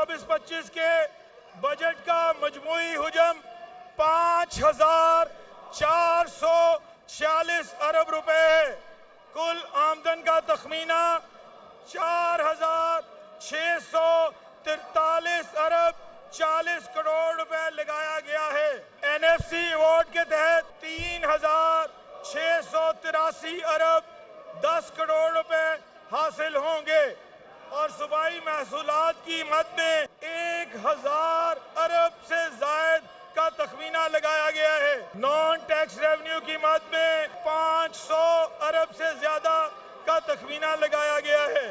24-25 के बजट का मजमूई हुजम 5,446 अरब रुपए है। कुल आमदन का तखमीना 4,643 अरब 40 करोड़ रुपए लगाया गया है। NFC अवार्ड के तहत 3,683 अरब 10 करोड़ रुपए हासिल होंगे और सूबाई महसूलात की मद में 1,000 अरब से जायद का तखमीना लगाया गया है। नॉन टैक्स रेवेन्यू की मद में 500 अरब से ज्यादा का तखमीना लगाया गया है।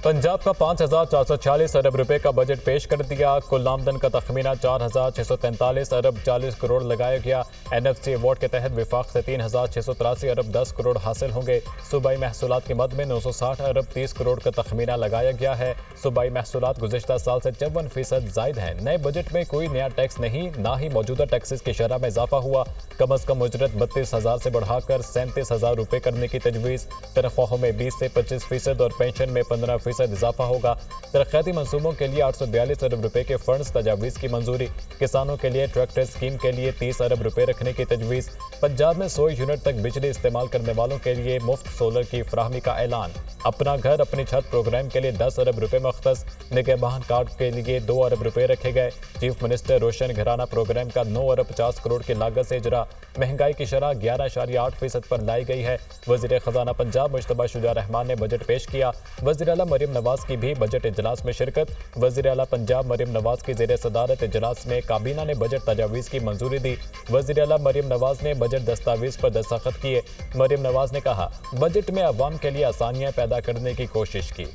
पंजाब का 5,446 अरब रुपए का बजट पेश कर दिया। कुल आमदन का तखमीना 4,643 अरब 40 करोड़ लगाया गया। NFC अवार्ड के तहत विफाक से 3,683 अरब 10 करोड़ हासिल होंगे। सूबाई महसूलात की मद में 960 अरब 30 करोड़ का तखमीना लगाया गया है। सूबाई महसूलात गुज़िश्ता साल से 54% जायद हैं। नए बजट में कोई नया टैक्स नहीं, ना ही मौजूदा टैक्सेस की शरह में इजाफा हुआ। कम अज कम उजरत 32,000 से बढ़ाकर 37,000 रुपये करने की तजवीज़। तनख्वाहों में 20 से 25% और पेंशन में 15% इजाफा होगा। तरक्याती मंसूबों के लिए 842 अरब रुपए के फंड्स तजावीज़ की मंजूरी। किसानों के लिए ट्रैक्टर स्कीम के लिए 30 अरब रुपए रखने की तजवीज़। पंजाब में 100 यूनिट तक बिजली इस्तेमाल करने वालों के लिए मुफ्त सोलर की फराहमी का ऐलान। अपना घर अपनी छत प्रोग्राम के लिए 10 अरब रुपए मख्तस। निगहबान कार्ड के लिए 2 अरब रुपए रखे गए। चीफ मिनिस्टर रोशन घराना प्रोग्राम का 9 अरब 50 करोड़ की लागत से इजरा। महंगाई की शरह 11.8% पर लाई गई है। वज़ीर ख़जाना पंजाब मुश्तबा शुजा रहमान ने बजट पेश किया। वज़ीर आला मरियम नवाज की भी बजट इजलास में शिरकत। वज़ीर आला पंजाब मरियम नवाज की ज़ेर सदारत इजलास में काबीना ने बजट तजावीज़ की मंजूरी दी। वज़ीर आला मरियम नवाज ने बजट दस्तावेज पर दस्तखत किए। मरियम नवाज ने कहा, बजट में अवाम के लिए आसानियां पैदा करने की कोशिश की।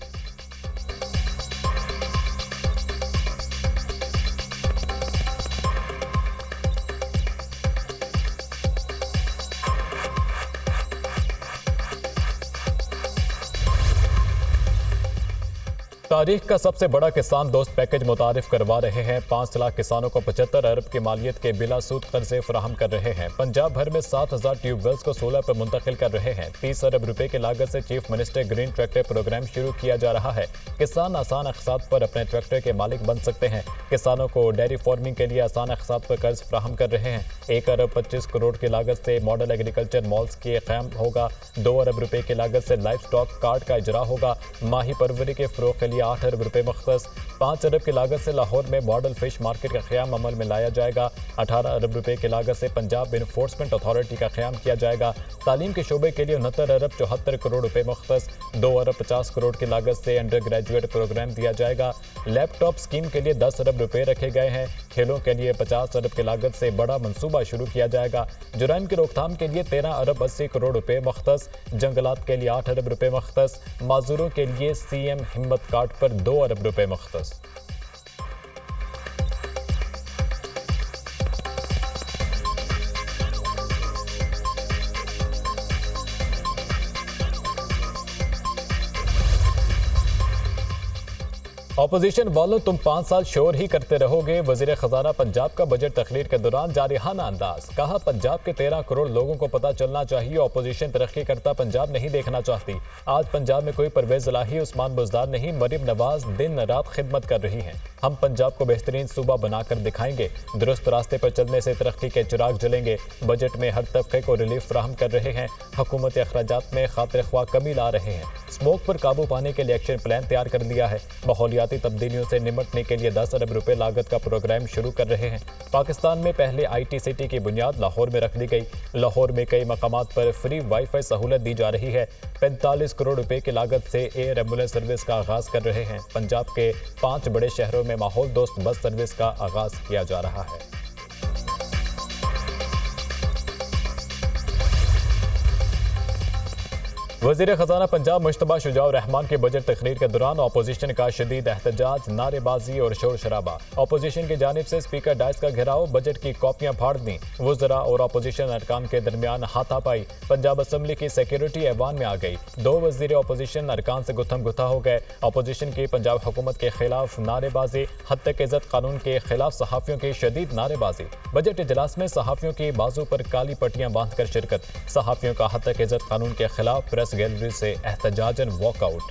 तारीख का सबसे बड़ा किसान दोस्त पैकेज मुतारिफ करवा रहे हैं। 5 लाख किसानों को 75 अरब की मालियत के बिला सूद कर्जे फराहम कर रहे हैं। पंजाब भर में 7,000 ट्यूबवेल्स को सोलर पर मुंतकिल कर रहे हैं। 30 अरब रुपए की लागत से chief minister green tractor programme शुरू किया जा रहा है। किसान आसान अक़सात पर अपने ट्रैक्टर के मालिक बन सकते हैं। किसानों को डेयरी फार्मिंग के लिए आसान अक़सात पर कर्ज फराहम कर रहे हैं। 1 अरब 25 करोड़ की लागत से मॉडल एग्रीकल्चर मॉल्स के क़याम होगा। 2 अरब रुपए की लागत से लाइफ स्टॉक कार्ड का इजरा होगा। माही परवरी के फ़रोग़ के लिए 8 अरब रुपए मख्तस। 5 अरब की लागत से लाहौर में मॉडल फिश मार्केट का क़याम अमल में लाया जाएगा। 18 अरब रुपए की लागत से पंजाब इन्फोर्समेंट अथॉरिटी का क़याम किया जाएगा। तालीम के शोबे के लिए 69 अरब 74 करोड़ रुपए मख्तस। 2 अरब 50 करोड़ की लागत से अंडर ग्रेजुएट प्रोग्राम दिया जाएगा। लैपटॉप स्कीम के लिए 10 अरब रुपए रखे गए हैं। खेलों के लिए 50 अरब की लागत से बड़ा मंसूबा शुरू किया जाएगा। जुराइम की रोकथाम के लिए 13 अरब 80 करोड़ रुपए मख्तस। जंगलात के लिए 8 अरब रुपए मख्तस। माजूरों के लिए CM हिम्मत कार्ड पर 2 अरब रुपए मख्तस। ऑपोजिशन वालों, तुम 5 साल शोर ही करते रहोगे। वजीर खजाना पंजाब का बजट तकरीर के दौरान जारिहाना अंदाज। कहा, पंजाब के 13 करोड़ लोगों को पता चलना चाहिए ऑपोजिशन तरक्की करता पंजाब नहीं देखना चाहती। आज पंजाब में कोई परवेज इलाही, उस्मान बुज़दार नहीं, मरियम नवाज दिन रात खिदमत कर रही हैं। हम पंजाब को बेहतरीन सूबा बनाकर दिखाएंगे। दुरुस्त रास्ते पर चलने से तरक्की के चिराग जलेंगे। बजट में हर तबके को रिलीफ फराहम कर रहे हैं। हुकूमती अखराजात में खातिर ख्वाह कमी ला रहे हैं। स्मोक पर काबू पाने के लिए एक्शन प्लान तैयार कर लिया है। माहौलियाती तब्दीलियों से निपटने के लिए 10 अरब रुपए लागत का प्रोग्राम शुरू कर रहे हैं। पाकिस्तान में पहले IT सिटी की बुनियाद लाहौर में रख दी गई। लाहौर में कई मकामात पर फ्री वाईफाई सहूलत दी जा रही है। 45 करोड़ रुपए की लागत से एयर एम्बुलेंस सर्विस का आगाज कर रहे हैं। पंजाब के 5 बड़े शहरों में माहौल दोस्त बस सर्विस का आगाज किया जा रहा है। वज़ीर खजाना पंजाब मुश्तबा शुजा रहमान के बजट तकरीर के दौरान अपोजिशन का शदीद एहतजाज, नारेबाजी और शोर शराबा। अपोजिशन की जानिब से स्पीकर डाइस का घेराव, बजट की कॉपियां फाड़ दी। वज़रा और अपोजिशन अरकान के दरमियान हाथापाई। पंजाब असम्बली की सिक्योरिटी ऐवान में आ गई। 2 वज़ीर अपोजिशन अरकान से गुत्थम गुत्था हो गए। अपोजिशन की पंजाब हुकूमत के खिलाफ नारेबाजी। हद तक इज्जत कानून के खिलाफ सहाफ़ियों की शदीद नारेबाजी। बजट इजलास में सहाफ़ियों की बाजू पर काली पट्टियां बांधकर शिरकत। सहाफ़ियों का हद तक इज्जत कानून के खिलाफ प्रेस गैलरी से एहतजाजन वॉकआउट।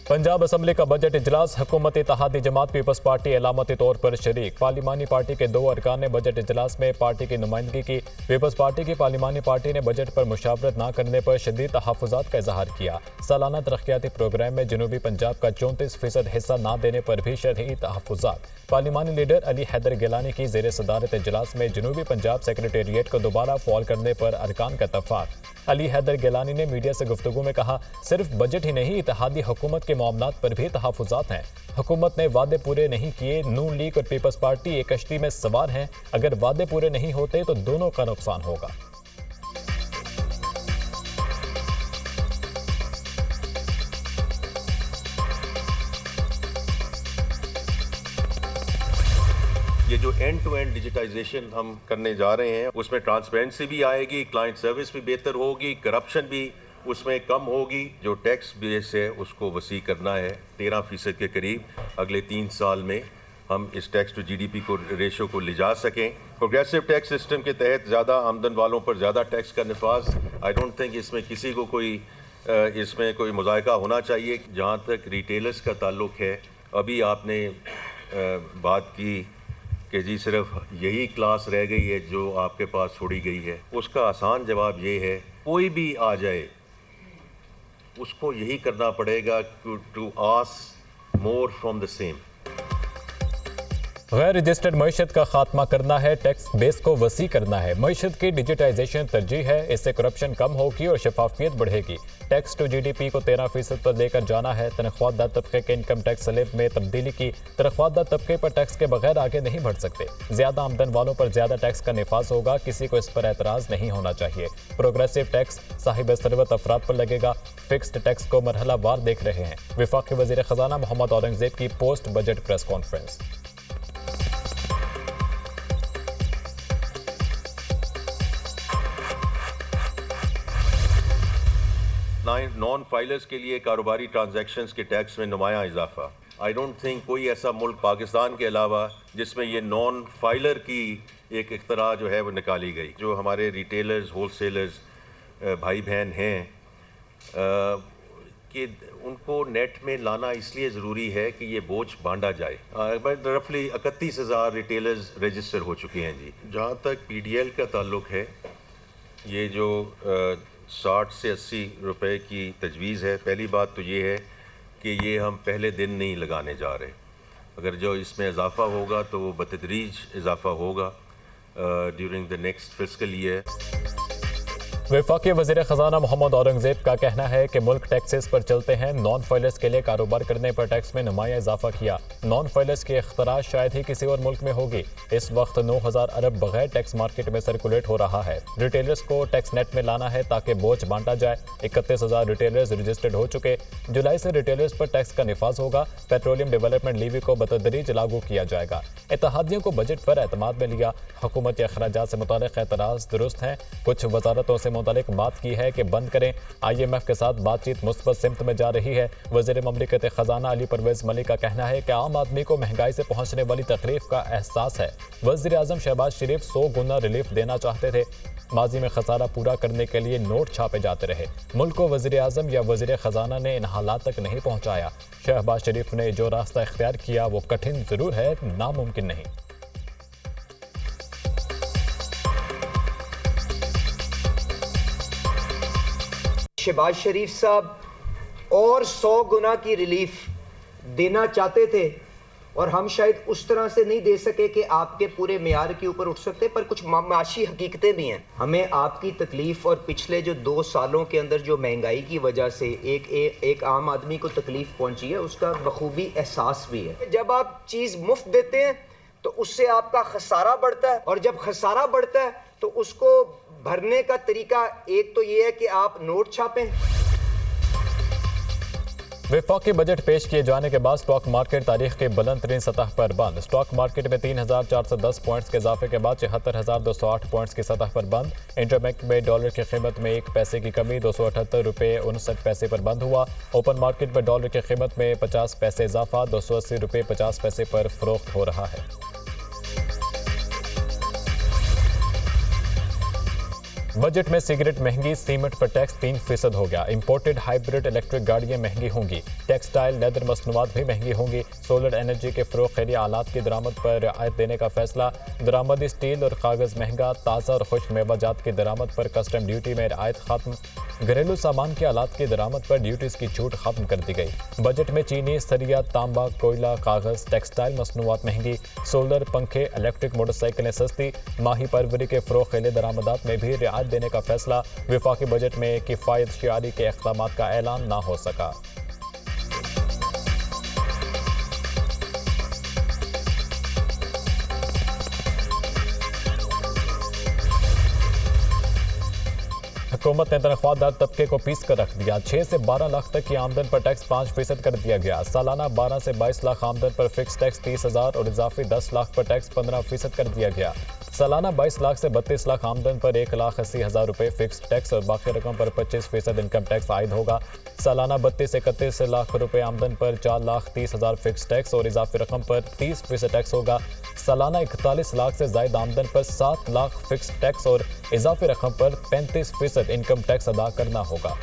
पंजाब असम्बली का बजट इजलास, हुकूमत इत्तेहादी जमात पीपल्स पार्टी अलामती तौर पर शरीक। पार्लिमानी पार्टी के 2 अरकान ने बजट इजलास में पार्टी की नुमाइंदगी की। पीपल्स पार्टी की पार्लिमानी पार्टी ने बजट पर मुशावरत न करने पर शदीद तहफ़्फ़ुज़ात का इजहार किया। सालाना तरक्याती प्रोग्राम में जनूबी पंजाब का 34% हिस्सा न देने पर भी शदीद तहफ़्फ़ुज़ात। पार्लिमानी लीडर अली हैदर गिलानी की ज़ेर सदारत इजलास में जनूबी पंजाब सेक्रेटेरिएट को दोबारा फ़ाल करने पर अरकान का इत्तफ़ाक़। अली हैदर गिलानी ने मीडिया से गुफ्तगू में कहा, सिर्फ बजट ही नहीं, इत्तेहादी हुकूमत के मामलात पर भी तहफ़्फ़ुज़ात हैं। हुकूमत ने वादे पूरे नहीं किए। नून लीग और पीपल्स पार्टी एक कश्ती में सवार हैं। अगर वादे पूरे नहीं होते तो दोनों का नुकसान होगा। ये जो एंड टू एंड डिजिटाइजेशन हम करने जा रहे हैं उसमें ट्रांसपेरेंसी भी आएगी, क्लाइंट सर्विस भी बेहतर होगी, करप्शन भी उसमें कम होगी। जो टैक्स बेस है उसको वसी करना है 13% के करीब। अगले 3 साल में हम इस टैक्स टू जीडीपी को रेशो को ले जा सकें। प्रोग्रेसिव टैक्स सिस्टम के तहत ज़्यादा आमदन वालों पर ज़्यादा टैक्स का नफाज, आई डोंट थिंक इसमें किसी को इसमें कोई मुज़ायका होना चाहिए। जहाँ तक रिटेलर्स का ताल्लुक है, अभी आपने बात की कि जी सिर्फ यही क्लास रह गई है जो आपके पास छोड़ी गई है। उसका आसान जवाब ये है, कोई भी आ जाए उसको यही करना पड़ेगा to ask more from the same. गैर रजिस्टर्ड मईशत का खात्मा करना है, टैक्स बेस को वसी करना है। मईशत की डिजिटाइजेशन तरजीह है, इससे करप्शन कम होगी और शफाफियत बढ़ेगी। टैक्स टू जीडीपी को 13% पर लेकर जाना है। तनख्वाहदार तबके के इनकम टैक्स स्लैब में तब्दीली की। तनख्वाहदार तबके पर टैक्स के बगैर आगे नहीं बढ़ सकते। ज्यादा आमदन वालों पर ज्यादा टैक्स का निफाज होगा, किसी को इस पर एतराज नहीं होना चाहिए। प्रोग्रेसिव टैक्स साहिब सरवत अफराद पर लगेगा। फिक्स्ड टैक्स को मरहला वार देख रहे हैं। वफाकी वजीर खजाना मोहम्मद औरंगजेब की post budget press conference. Non filers के लिए कारोबारी ट्रांजैक्शंस के टैक्स में नुमाया इजाफा। आई डोंट थिंक कोई ऐसा मुल्क पाकिस्तान के अलावा जिसमें ये नॉन फाइलर की एक इख्तरा जो है वो निकाली गई। जो हमारे रिटेलर्स, होलसेलर्स भाई बहन हैं कि उनको नेट में लाना इसलिए ज़रूरी है कि ये बोझ बांटा जाए। रफली 31,000 रिटेलर्स रजिस्टर हो चुके हैं जी। जहाँ तक PDL का ताल्लुक है, ये जो 60 से 80 रुपए की तजवीज़ है। पहली बात तो ये है कि ये हम पहले दिन नहीं लगाने जा रहे। अगर जो इसमें इजाफ़ा होगा तो वो बतदरीज इजाफ़ा होगा during the next fiscal year. वफाकी वज़ीर ख़जाना मोहम्मद औरंगजेब का कहना है कि मुल्क टैक्सेस पर चलते हैं। नॉन फाइलर्स के लिए कारोबार करने पर टैक्स में नुमाया इजाफा किया। नॉन फाइलर्स की इख्तरा शायद ही किसी और मुल्क में होगी। इस वक्त 9,000 अरब बगैर टैक्स मार्केट में सर्कुलेट हो रहा है। रिटेलर्स को टैक्स नेट में लाना है ताकि बोझ बांटा जाए। 31,000 रिटेलर्स रजिस्टर्ड हो चुके। जुलाई से रिटेलर्स पर टैक्स का निफाज होगा। पेट्रोलियम डेवलपमेंट लीवी को बतदरीज लागू किया जाएगा। इत्तेहादियों को बजट पर एतमाद में लिया। हुकूमत के अखराजात से मुतालिक एतराज़ दुरुस्त हैं। कुछ वजारतों से मुतालिक बात की है कि बंद करें। IMF के साथ बातचीत मुस्बत सिमत में जा रही है। वज़ीर ममलिकत खजाना अली परवेज़ मलिक का कहना है कि आम आदमी को महंगाई से पहुंचने वाली तकलीफ का एहसास है। वज़ीर आज़म शहबाज शरीफ 100 गुना रिलीफ देना चाहते थे। माजी में खसारा पूरा करने के लिए नोट छापे जाते रहे। मुल्क को वज़ीर आज़म या वज़ीर खजाना ने इन हालात तक नहीं पहुंचाया। शहबाज शरीफ ने जो रास्ता इख्तियार किया वो कठिन जरूर है, नामुमकिन नहीं। शहबाज शरीफ साहब और 100 गुना की रिलीफ देना चाहते थे और हम शायद उस तरह से नहीं दे सके कि आपके पूरे मेयार के ऊपर उठ सकते, पर कुछ माशी हकीकतें भी हैं। हमें आपकी तकलीफ और पिछले जो 2 सालों के अंदर जो महंगाई की वजह से एक आम आदमी को तकलीफ पहुंची है, उसका बखूबी एहसास भी है। जब आप चीज़ मुफ्त देते हैं तो उससे आपका खसारा बढ़ता है, और जब खसारा बढ़ता है तो उसको भरने का तरीका एक तो ये है कि आप नोट छापें। वफाकी बजट पेश किए जाने के बाद स्टॉक मार्केट तारीख के बुलंद तरीन सतह पर बंद। स्टॉक मार्केट में 3,410 पॉइंट्स के इजाफे के बाद 74,208 पॉइंट्स की सतह पर बंद। इंटरबैंक में डॉलर की कीमत में 1 पैसे की कमी 278 रुपये 59 पैसे पर बंद हुआ। ओपन मार्केट में डॉलर की कीमत में 50 पैसे इजाफा 280 रुपये 50 पैसे पर फरोख्त हो रहा है। बजट में सिगरेट महंगी, सीमेंट पर टैक्स 3% हो गया। इंपोर्टेड हाइब्रिड इलेक्ट्रिक गाड़ियां महंगी होंगी। टेक्सटाइल लेदर मसनूआत भी महंगी होंगी। सोलर एनर्जी के फरोग के लिए आलात की दरामद पर रियायत देने का फैसला। दरामदी स्टील और कागज महंगा। ताज़ा और खुश्क मेवाजात की दरामद पर कस्टम ड्यूटी में रियायत खत्म। घरेलू सामान के आलात की दरामद पर ड्यूटीज की छूट खत्म कर दी गई। बजट में चीनी, सरिया, तांबा, कोयला, कागज, टेक्सटाइल मसनूआत महंगी। सोलर, पंखे, इलेक्ट्रिक मोटरसाइकिलें सस्ती। माही परवरी के फरोग के लिए दरामदात में भी रियायत देने का फैसला। विफाकी बजट में किफायत शियारी के इक़दाम का ऐलान ना हो सका। हुकूमत ने तनख्वाहदार तबके को पीस कर रख दिया। 6 से 12 लाख तक की आमदन पर टैक्स 5% कर दिया गया। सालाना 12 से 22 लाख आमदन पर फिक्स टैक्स 30,000 और इजाफी 10 लाख पर टैक्स 15% कर दिया गया। सालाना 22 लाख से 32 लाख आमदन पर 1,80,000 रुपये फिक्स टैक्स और बाकी रकम पर 25% इनकम टैक्स आयद होगा। सालाना 32 से 31 लाख रुपये आमदन पर 4,30,000 फिक्स टैक्स और इजाफी रकम पर 30% टैक्स होगा। सालाना 41 लाख से जायद आमदन पर 7 लाख फिक्स टैक्स और इजाफी रकम पर 35% इनकम टैक्स अदा करना होगा।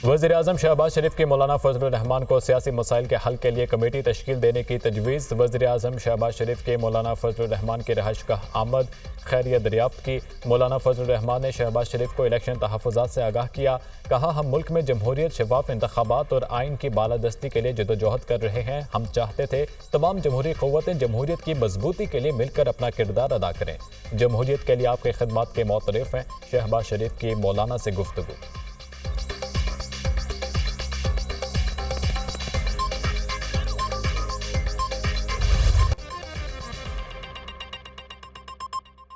वज़ीर-ए-आज़म शहबाज शरीफ की मौलाना फजलुर रहमान को सियासी मसाइल के हल के लिए कमेटी तश्कील देने की तजवीज़। वज़ीर-ए-आज़म शहबाज शरीफ के मौलाना फजलुर रहमान की रहायशगाह आमद, खैरियत दरियाफ्त की। मौलाना फजलुर रहमान ने शहबाज शरीफ को इलेक्शन तहफ़्फ़ुज़ात से आगाह किया। कहा, हम मुल्क में जमहूरियत, शफाफ इंतखाबात और आइन की बालादस्ती के लिए जदोजहद कर रहे हैं। हम चाहते थे तमाम जमहूरी क़ुव्वतें जमहूरियत की मजबूती के लिए मिलकर अपना किरदार अदा करें। जमहूरियत के लिए आपकी खिदमत के मोतरफ़ हैं। शहबाज शरीफ की मौलाना से गुफ्तगू।